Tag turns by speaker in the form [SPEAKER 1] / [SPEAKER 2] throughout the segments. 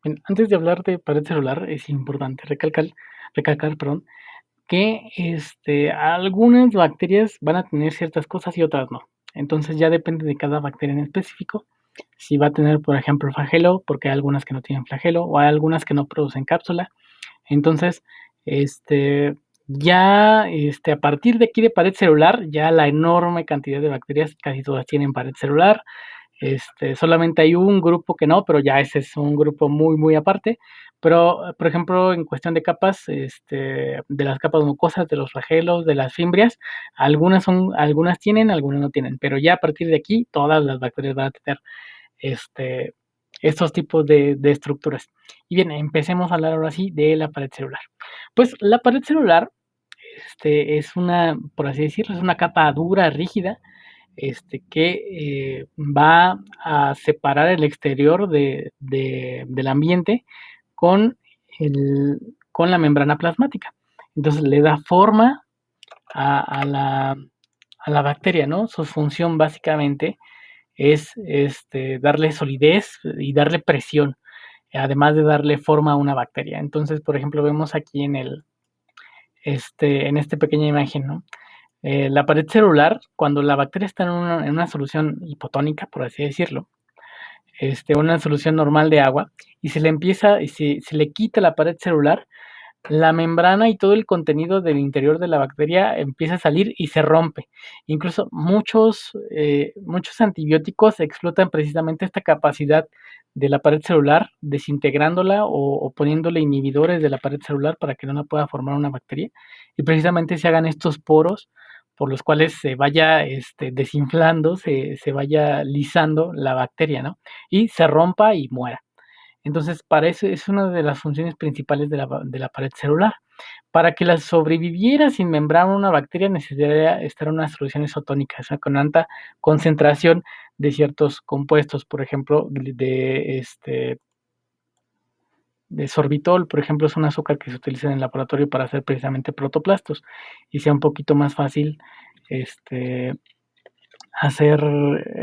[SPEAKER 1] Bien, antes de hablar de pared celular, es importante recalcar, perdón, que, algunas bacterias van a tener ciertas cosas y otras no. Entonces, ya depende de cada bacteria en específico, si va a tener, por ejemplo, flagelo, porque hay algunas que no tienen flagelo, o hay algunas que no producen cápsula. Entonces, este, a partir de aquí de pared celular, ya la enorme cantidad de bacterias, casi todas tienen pared celular. Solamente hay un grupo que no, pero ya ese es un grupo muy, muy aparte. Pero, por ejemplo, en cuestión de capas, de las capas mucosas, de los flagelos, de las fimbrias, algunas tienen, algunas no tienen. Pero ya a partir de aquí, todas las bacterias van a tener este, estos tipos de estructuras. Y bien, empecemos a hablar ahora sí de la pared celular. Pues la pared celular, es una, por así decirlo, es una capa dura, rígida, que va a separar el exterior del ambiente con, el, con la membrana plasmática. Entonces le da forma a la bacteria, ¿no? Su función básicamente es darle solidez y darle presión, además de darle forma a una bacteria. Entonces, por ejemplo, vemos aquí en esta pequeña imagen, ¿no? La pared celular, cuando la bacteria está en una solución hipotónica, por así decirlo, una solución normal de agua, y se le quita la pared celular, la membrana y todo el contenido del interior de la bacteria empieza a salir y se rompe. Incluso muchos antibióticos explotan precisamente esta capacidad de la pared celular, desintegrándola o poniéndole inhibidores de la pared celular para que no la pueda formar una bacteria. Y precisamente se hagan estos poros por los cuales se vaya desinflando, se vaya lisando la bacteria, ¿no? Y se rompa y muera. Entonces, para eso es una de las funciones principales de la pared celular. Para que la sobreviviera sin membrana una bacteria necesitaría estar en una solución isotónica, o sea, con alta concentración de ciertos compuestos, por ejemplo, de sorbitol, por ejemplo, es un azúcar que se utiliza en el laboratorio para hacer precisamente protoplastos y sea un poquito más fácil este,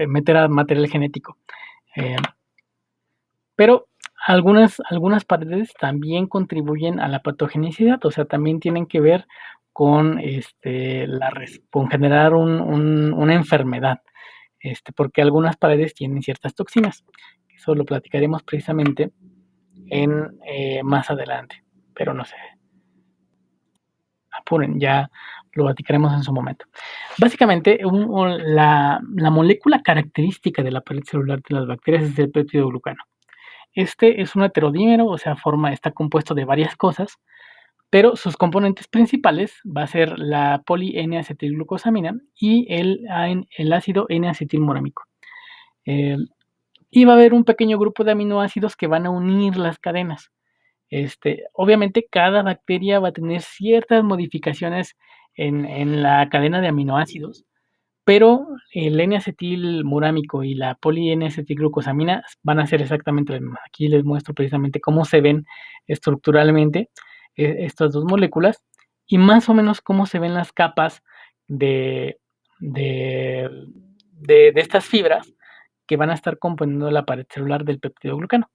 [SPEAKER 1] meter a material genético. Eh, pero algunas paredes también contribuyen a la patogenicidad, o sea, también tienen que ver con, con generar una enfermedad, porque algunas paredes tienen ciertas toxinas. Eso lo platicaremos precisamente más adelante, pero no se apuren, ya lo platicaremos en su momento. Básicamente, la molécula característica de la pared celular de las bacterias es el peptidoglucano. Este es un heterodímero, o sea, está compuesto de varias cosas, pero sus componentes principales va a ser la poli-N-acetilglucosamina y el ácido N-acetilmorámico. Y va a haber un pequeño grupo de aminoácidos que van a unir las cadenas. Obviamente, cada bacteria va a tener ciertas modificaciones en la cadena de aminoácidos, pero el N-acetilmurámico y la poli-N-acetilglucosamina van a ser exactamente las mismas. Aquí les muestro precisamente cómo se ven estructuralmente estas dos moléculas y más o menos cómo se ven las capas de, de, de estas fibras que van a estar componiendo la pared celular del peptidoglucano.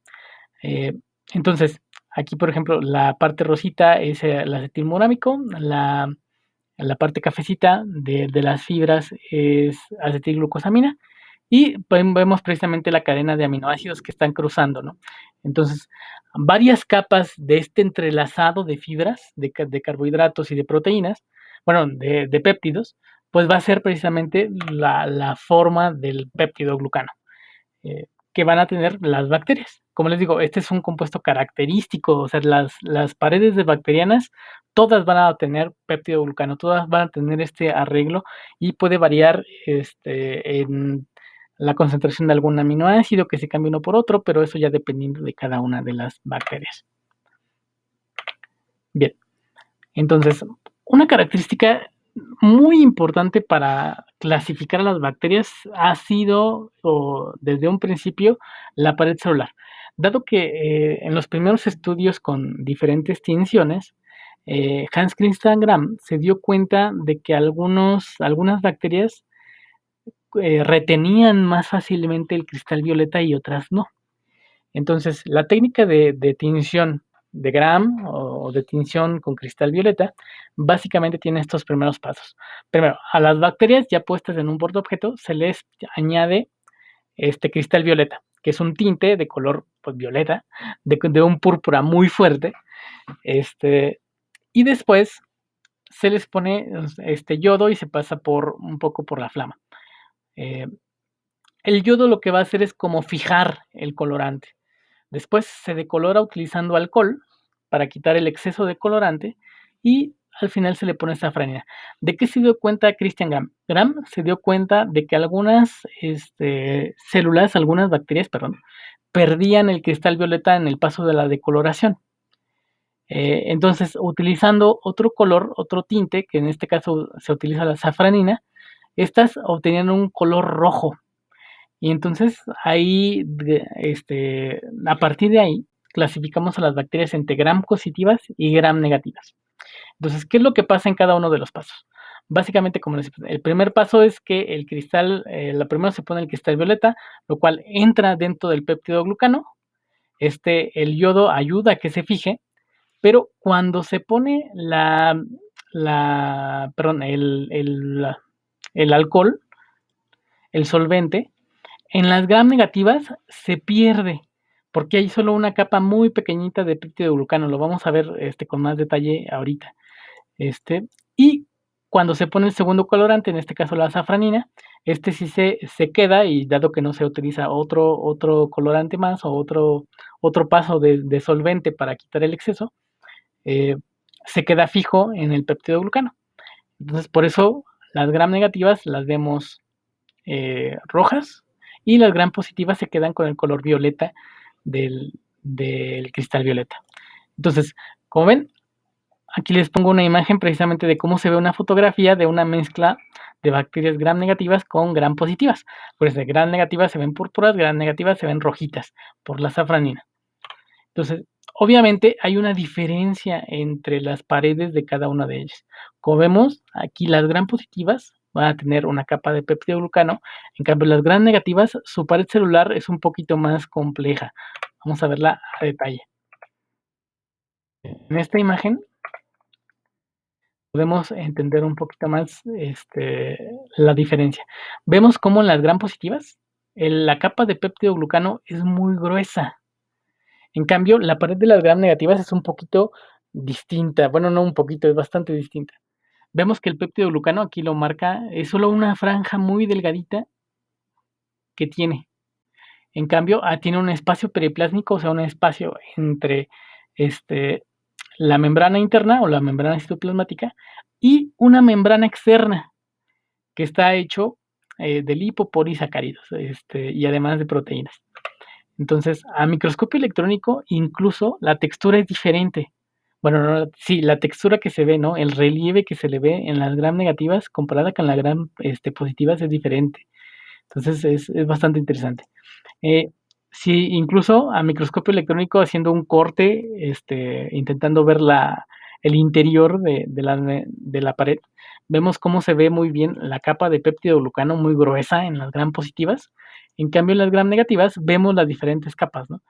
[SPEAKER 1] Eh, entonces, aquí, por ejemplo, la parte rosita es el acetilmurámico, la parte cafecita de las fibras es acetilglucosamina y vemos precisamente la cadena de aminoácidos que están cruzando, ¿no? Entonces, varias capas de este entrelazado de fibras, de carbohidratos y de proteínas, bueno, de péptidos, pues va a ser precisamente la forma del péptido glucano que van a tener las bacterias. Como les digo, este es un compuesto característico, o sea, las paredes de bacterianas, todas van a tener péptidoglucano, todas van a tener este arreglo y puede variar en la concentración de algún aminoácido que se cambie uno por otro, pero eso ya dependiendo de cada una de las bacterias. Bien, entonces, una característica muy importante para clasificar a las bacterias ha sido, o desde un principio, la pared celular. Dado que en los primeros estudios con diferentes tinciones, Hans Christian Gram se dio cuenta de que algunas bacterias retenían más fácilmente el cristal violeta y otras no. Entonces, la técnica de tinción de Gram o de tinción con cristal violeta, básicamente tiene estos primeros pasos. Primero, a las bacterias ya puestas en un portaobjeto se les añade este cristal violeta, que es un tinte de color pues, violeta, de un púrpura muy fuerte, y después se les pone este yodo y se pasa por un poco por la flama. Eh, el yodo lo que va a hacer es como fijar el colorante. Después se decolora utilizando alcohol para quitar el exceso de colorante y al final se le pone safranina. ¿De qué se dio cuenta Christian Gram? Gram se dio cuenta de que algunas células, algunas bacterias, perdón, perdían el cristal violeta en el paso de la decoloración. Entonces, utilizando otro color, otro tinte, que en este caso se utiliza la safranina, estas obtenían un color rojo. Y entonces ahí, a partir de ahí, clasificamos a las bacterias entre gram positivas y gram negativas. Entonces, ¿qué es lo que pasa en cada uno de los pasos? Básicamente, como les el primer paso es que el cristal, la primero se pone el cristal violeta, lo cual entra dentro del péptido glucano. El yodo ayuda a que se fije, pero cuando se pone perdón, el alcohol, el solvente, en las gram negativas se pierde, porque hay solo una capa muy pequeñita de péptido glucano. Lo vamos a ver con más detalle ahorita. Y cuando se pone el segundo colorante, en este caso la safranina, sí se queda y dado que no se utiliza otro colorante más o otro paso de solvente para quitar el exceso, se queda fijo en el péptido glucano. Entonces, por eso las gram negativas las vemos rojas y las gram positivas se quedan con el color violeta del cristal violeta. Entonces, como ven, aquí les pongo una imagen precisamente de cómo se ve una fotografía de una mezcla de bacterias gram negativas con gram positivas. Pues de gram negativas se ven púrpuras, gram negativas se ven rojitas por la safranina. Entonces, obviamente hay una diferencia entre las paredes de cada una de ellas. Como vemos, aquí las gram positivas van a tener una capa de peptidoglucano, en cambio las gram negativas, su pared celular es un poquito más compleja. Vamos a verla a detalle. En esta imagen podemos entender un poquito más la diferencia. Vemos cómo en las gram positivas la capa de peptidoglucano es muy gruesa. En cambio, la pared de las gram negativas es un poquito distinta. Bueno, no un poquito, es bastante distinta. Vemos que el peptidoglucano aquí lo marca, es solo una franja muy delgadita que tiene. En cambio, tiene un espacio periplásmico, o sea, un espacio entre la membrana interna o la membrana citoplasmática y una membrana externa que está hecho de lipopolisacáridos y además de proteínas. Entonces, a microscopio electrónico, incluso la textura es diferente. Bueno, no, sí, la textura que se ve, ¿no? El relieve que se le ve en las gram negativas comparada con las gram positivas es diferente. Entonces, es bastante interesante. Eh, sí, incluso a microscopio electrónico haciendo un corte, intentando ver el interior de la pared, vemos cómo se ve muy bien la capa de péptidoglucano muy gruesa en las gram positivas. En cambio, en las gram negativas vemos las diferentes capas, ¿no?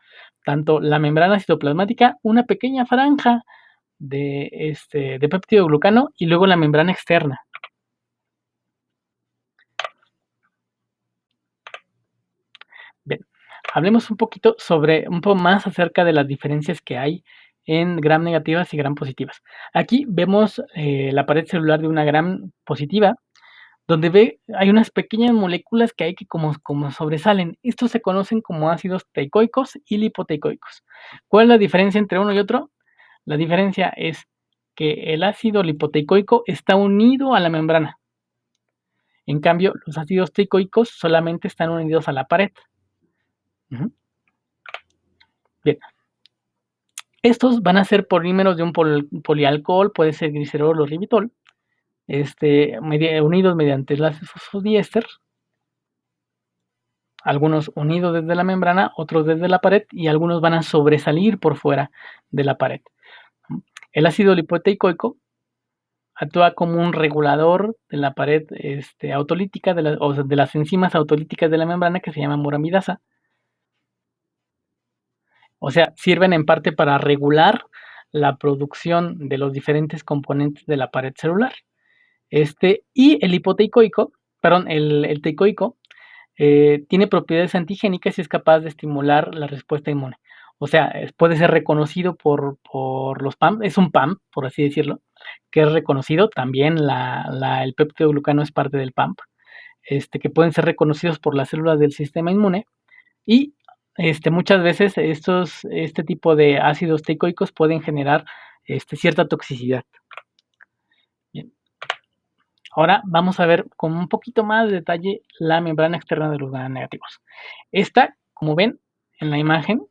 [SPEAKER 1] Tanto la membrana citoplasmática, una pequeña franja de péptidoglucano y luego la membrana externa. Bien, hablemos un poquito un poco más acerca de las diferencias que hay en gram negativas y gram positivas. Aquí vemos la pared celular de una gram positiva, donde hay unas pequeñas moléculas que hay que como sobresalen. Estos se conocen como ácidos teicoicos y lipoteicoicos. ¿Cuál es la diferencia entre uno y otro? La diferencia es que el ácido lipoteicoico está unido a la membrana. En cambio, los ácidos teicoicos solamente están unidos a la pared. Uh-huh. Bien. Estos van a ser polímeros de un polialcohol, puede ser glicerol o ribitol, unidos mediante enlaces fosfodiéster, algunos unidos desde la membrana, otros desde la pared y algunos van a sobresalir por fuera de la pared. El ácido lipoteicoico actúa como un regulador de la pared autolítica, de las enzimas autolíticas de la membrana que se llama muramidasa. O sea, sirven en parte para regular la producción de los diferentes componentes de la pared celular. Y el hipoteicoico, perdón, el teicoico tiene propiedades antigénicas y es capaz de estimular la respuesta inmune. O sea, puede ser reconocido por los PAM, es un PAM, por así decirlo, que es reconocido. También el péptido glucano es parte del PAMP, que pueden ser reconocidos por las células del sistema inmune. Y muchas veces este tipo de ácidos teicoicos pueden generar cierta toxicidad. Bien. Ahora vamos a ver con un poquito más de detalle la membrana externa de los gram negativos. Esta, como ven en la imagen,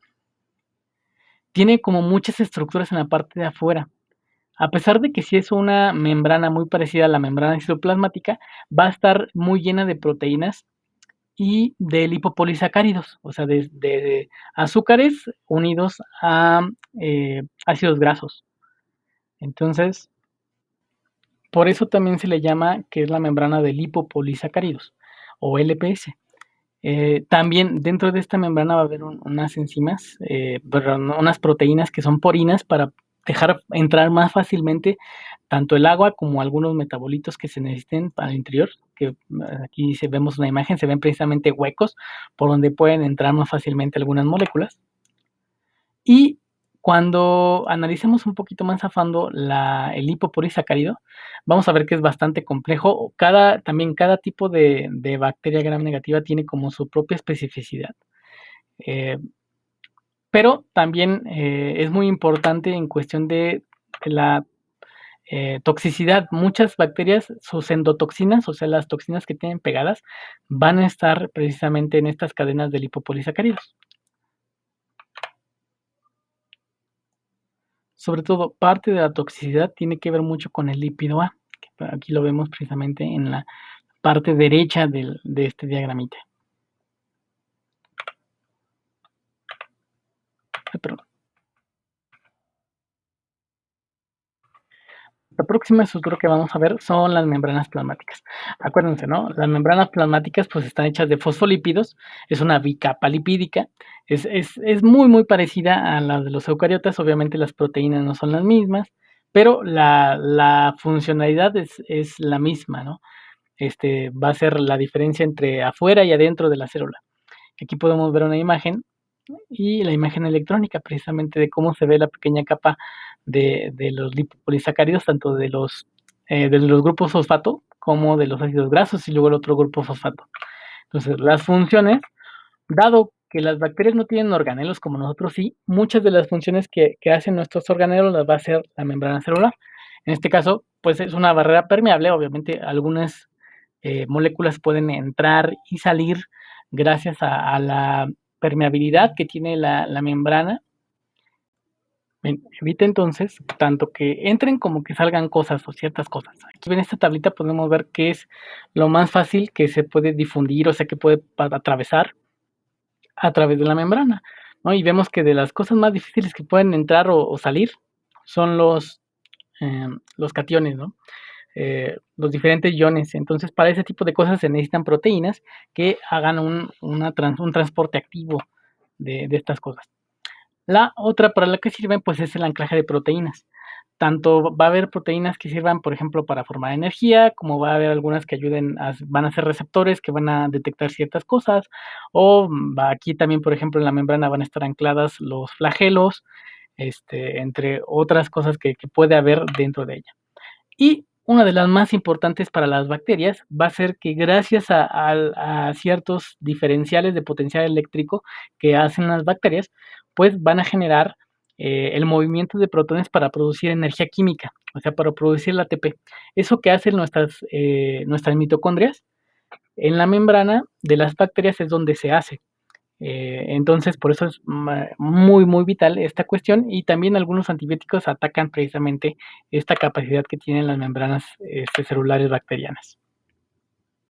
[SPEAKER 1] tiene como muchas estructuras en la parte de afuera. A pesar de que sí es una membrana muy parecida a la membrana citoplasmática, va a estar muy llena de proteínas y de lipopolisacáridos, o sea, de azúcares unidos a ácidos grasos. Entonces, por eso también se le llama que es la membrana de lipopolisacáridos o LPS. También dentro de esta membrana va a haber unas enzimas, unas proteínas que son porinas para dejar entrar más fácilmente tanto el agua como algunos metabolitos que se necesiten para el interior, que aquí vemos una imagen, se ven precisamente huecos por donde pueden entrar más fácilmente algunas moléculas. Y cuando analicemos un poquito más a fondo el lipopolisacárido, vamos a ver que es bastante complejo. También cada tipo de bacteria gram negativa tiene como su propia especificidad. Eh, pero también es muy importante en cuestión de la toxicidad. Muchas bacterias, sus endotoxinas, o sea, las toxinas que tienen pegadas, van a estar precisamente en estas cadenas de lipopolisacáridos. Sobre todo, parte de la toxicidad tiene que ver mucho con el lípido A, que aquí lo vemos precisamente en la parte derecha de este diagramita. Perdón. La próxima estructura que vamos a ver son las membranas plasmáticas. Acuérdense, ¿no? Las membranas plasmáticas pues están hechas de fosfolípidos, es una bicapa lipídica, es muy muy parecida a la de los eucariotas. Obviamente las proteínas no son las mismas, pero la funcionalidad es la misma, ¿no? Va a ser la diferencia entre afuera y adentro de la célula. Aquí podemos ver una imagen y la imagen electrónica precisamente de cómo se ve la pequeña capa de los lipopolisacáridos, tanto de los grupos fosfato como de los ácidos grasos y luego el otro grupo fosfato. Entonces, las funciones, dado que las bacterias no tienen organelos como nosotros sí, muchas de las funciones que hacen nuestros organelos las va a hacer la membrana celular. En este caso, pues es una barrera permeable. Obviamente algunas moléculas pueden entrar y salir gracias a la permeabilidad que tiene la membrana. Evita entonces tanto que entren como que salgan cosas o ciertas cosas. Aquí en esta tablita podemos ver qué es lo más fácil que se puede difundir, o sea, que puede atravesar a través de la membrana, ¿no? Y vemos que de las cosas más difíciles que pueden entrar o salir son los cationes, ¿no? Los diferentes iones. Entonces, para ese tipo de cosas se necesitan proteínas que hagan un transporte activo de estas cosas. La otra para la que sirven, pues, es el anclaje de proteínas. Tanto va a haber proteínas que sirvan, por ejemplo, para formar energía, como va a haber algunas que van a ser receptores que van a detectar ciertas cosas, o aquí también, por ejemplo, en la membrana van a estar ancladas los flagelos, entre otras cosas que puede haber dentro de ella. Y una de las más importantes para las bacterias va a ser que gracias a ciertos diferenciales de potencial eléctrico que hacen las bacterias, pues van a generar el movimiento de protones para producir energía química, o sea, para producir la ATP. Eso que hacen nuestras mitocondrias en la membrana de las bacterias es donde se hace. Entonces, por eso es muy, muy vital esta cuestión, y también algunos antibióticos atacan precisamente esta capacidad que tienen las membranas celulares bacterianas.